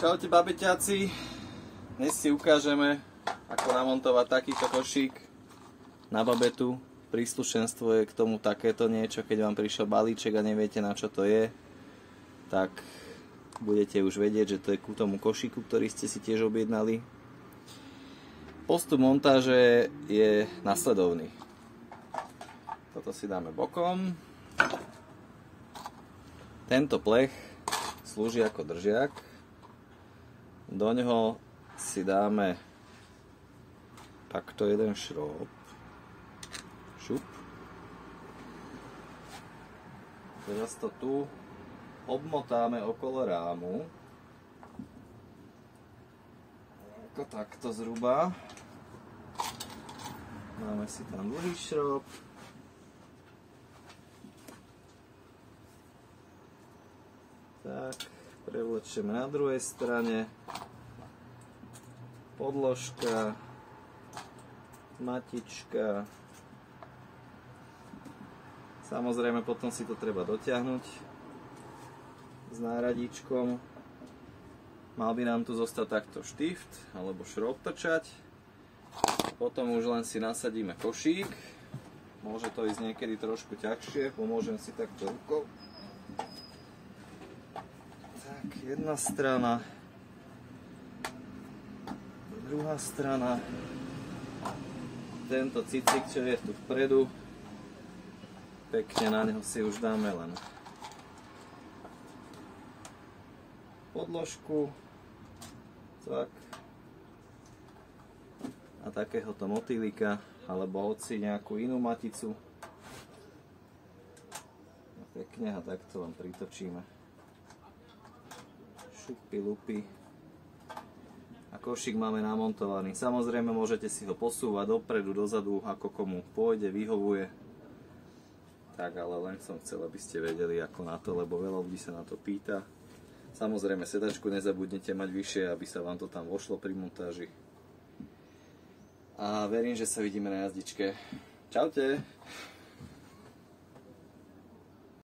Čaute babeťáci, dnes si ukážeme, ako namontovať takýto košík na babetu. Príslušenstvo je k tomu takéto niečo, keď vám prišiel balíček a neviete, na čo to je, tak budete už vedieť, že to je ku tomu košíku, ktorý ste si tiež objednali. Postup montáže je nasledovný. Toto si dáme bokom. Tento plech slúži ako držiak. Do ňoho si dáme takto jeden šrob. Šup. Teraz to tu obmotáme okolo rámu. Ako takto zhruba. Dáme si tam dlhý šrob. Tak, prevlečeme na druhej strane. Podložka, matička. Samozrejme potom si to treba dotiahnuť s náradičkom. Mal by nám tu zostať takto štift alebo šrob trčať. Potom už len si nasadíme košík. Môže to ísť niekedy trošku ťažšie, pomôžem si takto rukou. Tak, jedna strana, druhá strana. Tento cicik, čo je tu vpredu, pekne na neho si už dáme len podložku, tak, a takéhoto motýlika, alebo hoci nejakú inú maticu. A pekne a takto len pritočíme. Šupy, lupy. A košík máme namontovaný. Samozrejme môžete si ho posúvať dopredu, dozadu, ako komu pôjde, vyhovuje. Tak, ale len som chcel, aby ste vedeli ako na to, lebo veľa ľudí sa na to pýta. Samozrejme sedačku nezabudnite mať vyššie, aby sa vám to tam vošlo pri montáži. A verím, že sa vidíme na jazdičke. Čaute!